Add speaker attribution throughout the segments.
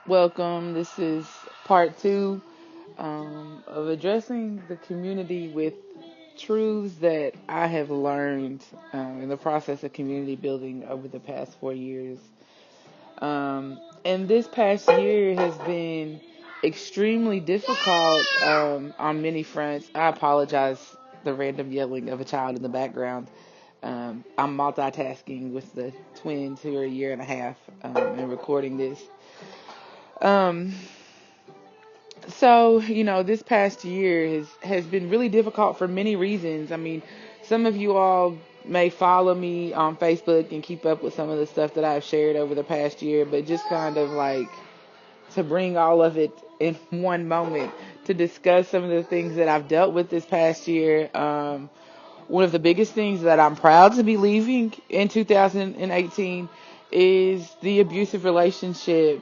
Speaker 1: Welcome. This is part two of addressing the community with truths that I have learned in the process of community building over the past 4 years. And this past year has been extremely difficult on many fronts. I apologize the random yelling of a child in the background. I'm multitasking with the twins who are a year and a half and recording this. Um, this past year has been really difficult for many reasons. I mean, some of you all may follow me on Facebook and keep up with some of the stuff that I've shared over the past year, but just kind of like to bring all of it in one moment to discuss some of the things that I've dealt with this past year. One of the biggest things that I'm proud to be leaving in 2018 is the abusive relationship.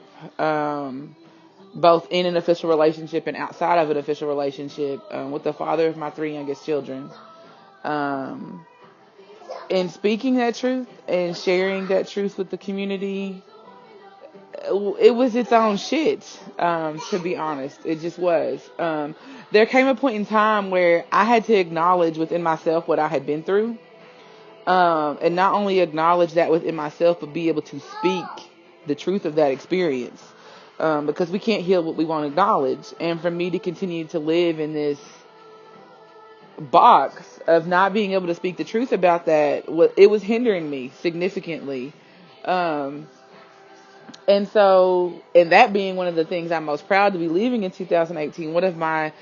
Speaker 1: Both in an official relationship and outside of an official relationship with the father of my three youngest children. Um, and speaking that truth and sharing that truth with the community, it was its own shit, to be honest. It just was. There came a point in time where I had to acknowledge within myself what I had been through. And not only acknowledge that within myself, but be able to speak the truth of that experience. Because we can't heal what we won't acknowledge. And for me to continue to live in this box of not being able to speak the truth about that, it was hindering me significantly. Um, and that being one of the things I'm most proud to be leaving in 2018, one of my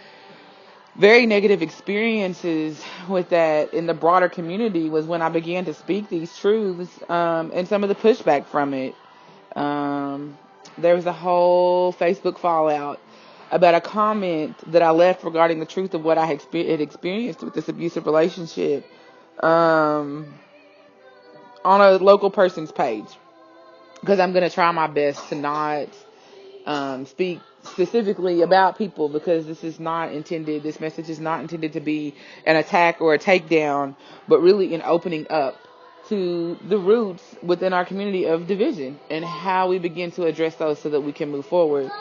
Speaker 1: very negative experiences with that in the broader community was when I began to speak these truths, and some of the pushback from it. Um, there was a whole Facebook fallout about a comment that I left regarding the truth of what I had experienced with this abusive relationship, um, on a local person's page. Because I'm going to try my best to not speak specifically about people, because this message is not intended to be an attack or a takedown, but really an opening up to the roots within our community of division and how we begin to address those so that we can move forward.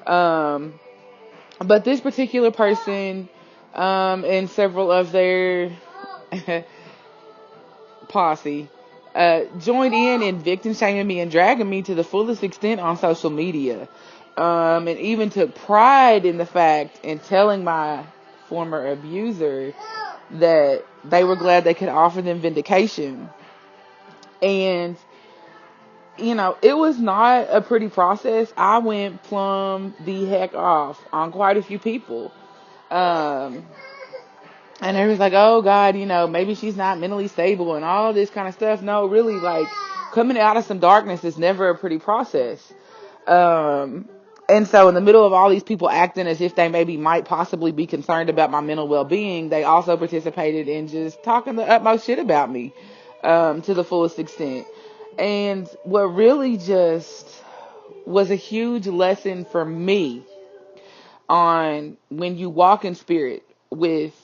Speaker 1: But this particular person, and several of their posse, joined in victim shaming me and dragging me to the fullest extent on social media. And even took pride in the fact in telling my former abuser that they were glad they could offer them vindication. And, it was not a pretty process. I went plumb the heck off on quite a few people. Um, and everyone's like, oh God, maybe she's not mentally stable and all this kind of stuff. No, really, like, coming out of some darkness is never a pretty process. And so in the middle of all these people acting as if they maybe might possibly be concerned about my mental well-being, they also participated in just talking the utmost shit about me, to the fullest extent. And what really just was a huge lesson for me on when you walk in spirit with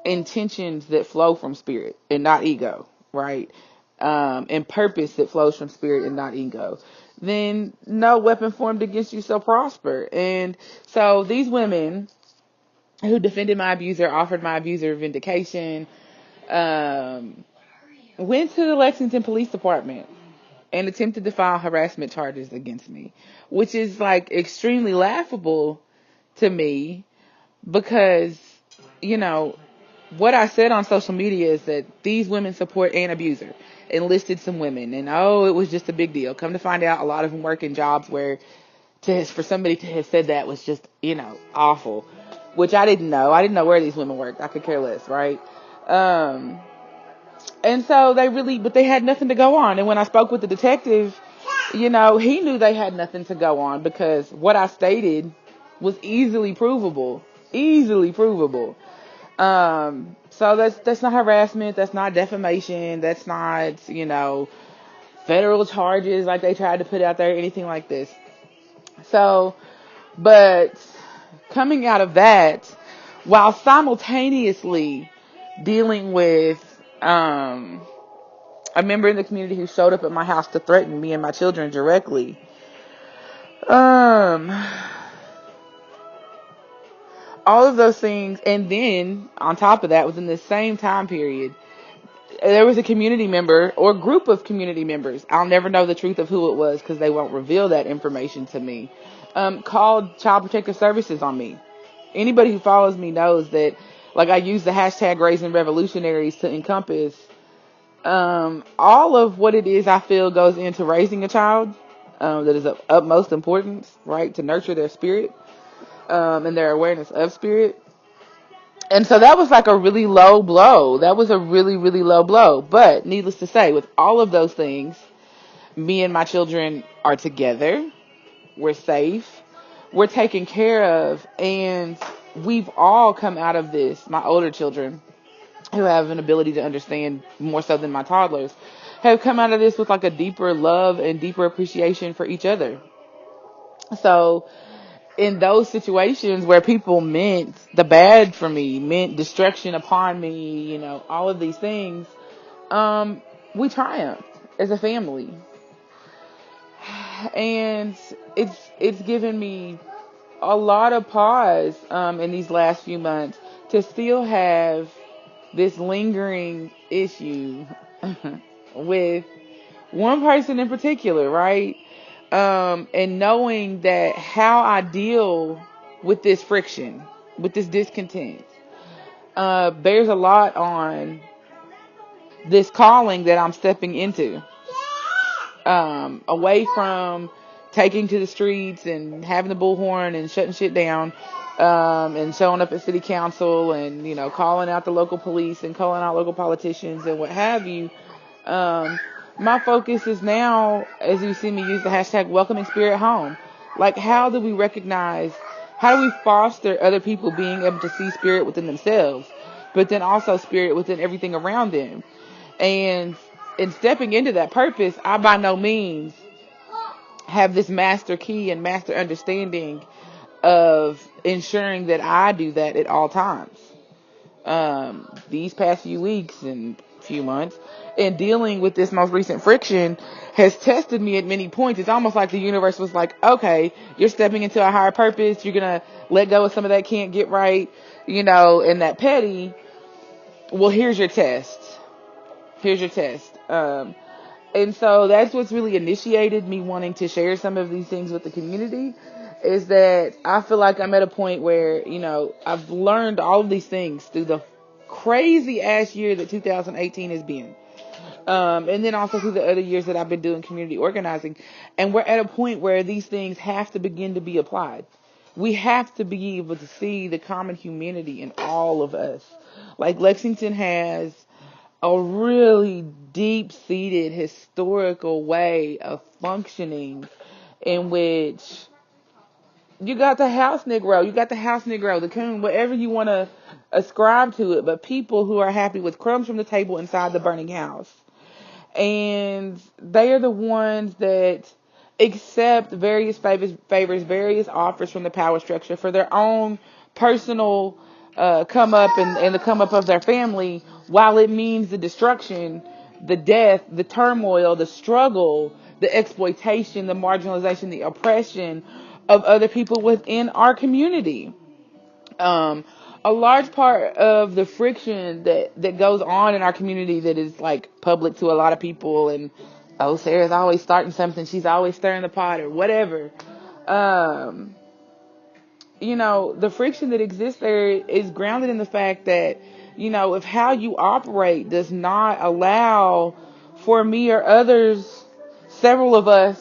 Speaker 1: intentions that flow from spirit and not ego, right? And purpose that flows from spirit and not ego, then no weapon formed against you shall prosper. And so these women who defended my abuser, offered my abuser vindication, went to the Lexington Police Department and attempted to file harassment charges against me, which is like extremely laughable to me because, you know, what I said on social media is that these women support an abuser and listed some women, and it was just a big deal. Come to find out, a lot of them work in jobs where for somebody to have said that was just, awful, which I didn't know. I didn't know where these women worked. I could care less, right? And so but they had nothing to go on. And when I spoke with the detective, he knew they had nothing to go on because what I stated was easily provable. So that's not harassment. That's not defamation. That's not, federal charges like they tried to put out there, anything like this. So, but coming out of that, while simultaneously dealing with, a member in the community who showed up at my house to threaten me and my children directly, Um, all of those things. And then on top of that, within the same time period, there was a community member or group of community members. I'll never know the truth of who it was because they won't reveal that information to me. Called Child Protective Services on me. Anybody who follows me knows that, like, I use the hashtag Raising Revolutionaries to encompass all of what it is I feel goes into raising a child, that is of utmost importance, right? To nurture their spirit, and their awareness of spirit. And so that was like a really low blow. That was a really, really low blow. But needless to say, with all of those things, me and my children are together. We're safe. We're taken care of. And we've all come out of this. My older children, who have an ability to understand more so than my toddlers, have come out of this with like a deeper love and deeper appreciation for each other. So in those situations where people meant the bad for me, meant destruction upon me, all of these things, we triumphed as a family. And it's given me a lot of pause, in these last few months to still have this lingering issue with one person in particular, right? And knowing that how I deal with this friction, with this discontent, bears a lot on this calling that I'm stepping into. Away from taking to the streets and having the bullhorn and shutting shit down, and showing up at city council and, calling out the local police and calling out local politicians and what have you. My focus is now, as you see me use the hashtag welcoming spirit home. Like, how do we foster other people being able to see spirit within themselves, but then also spirit within everything around them? And in stepping into that purpose, I by no means have this master key and master understanding of ensuring that I do that at all times. These past few weeks and few months, and dealing with this most recent friction has tested me at many points. It's almost like the universe was like, okay, you're stepping into a higher purpose. You're going to let go of some of that can't get right, and that petty. Well, here's your test. Here's your test. And so that's what's really initiated me wanting to share some of these things with the community, is that I feel like I'm at a point where, I've learned all of these things through the crazy ass year that 2018 has been. And then also through the other years that I've been doing community organizing. And we're at a point where these things have to begin to be applied. We have to be able to see the common humanity in all of us. Like, Lexington has a really deep-seated historical way of functioning in which you got the house Negro, the coon, whatever you want to ascribe to it, but people who are happy with crumbs from the table inside the burning house. And they are the ones that accept various favors, various offers from the power structure for their own personal come up and the come up of their family, while it means the destruction, the death, the turmoil, the struggle, the exploitation, the marginalization, the oppression of other people within our community. A large part of the friction that goes on in our community that is like public to a lot of people, and Sarah's always starting something, she's always stirring the pot or whatever. The friction that exists there is grounded in the fact that, if how you operate does not allow for me or others, several of us,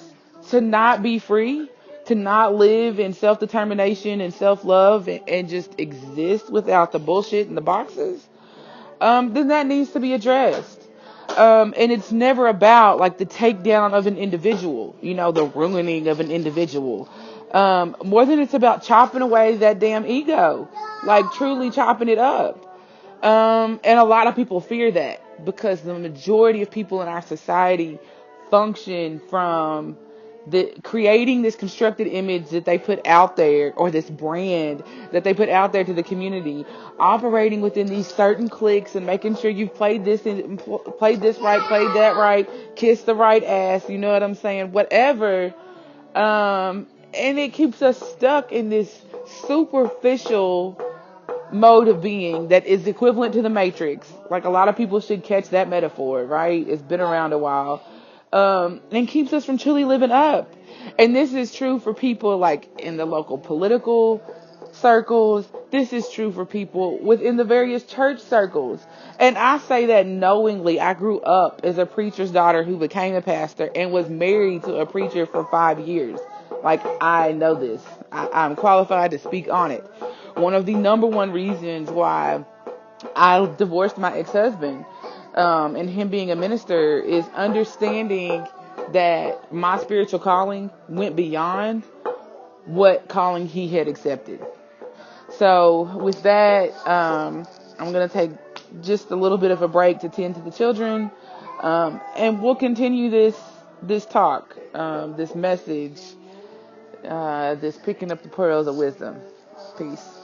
Speaker 1: to not be free, to not live in self-determination and self-love and just exist without the bullshit and the boxes, then that needs to be addressed. And it's never about like the takedown of an individual, the ruining of an individual. More than it's about chopping away that damn ego, like truly chopping it up. And a lot of people fear that because the majority of people in our society function from creating this constructed image that they put out there, or this brand that they put out there to the community, operating within these certain cliques and making sure you've played this right, played that right, kissed the right ass, you know what I'm saying, whatever. And it keeps us stuck in this superficial mode of being that is equivalent to the Matrix. Like, a lot of people should catch that metaphor, right? It's been around a while. And keeps us from truly living up. And this is true for people like in the local political circles. This is true for people within the various church circles. And I say that knowingly. I grew up as a preacher's daughter who became a pastor and was married to a preacher for 5 years. Like, I know this. I'm qualified to speak on it. One of the number one reasons why I divorced my ex-husband, and him being a minister, is understanding that my spiritual calling went beyond what calling he had accepted. So with that, I'm going to take just a little bit of a break to tend to the children. And we'll continue this talk, this message, this picking up the pearls of wisdom. Peace.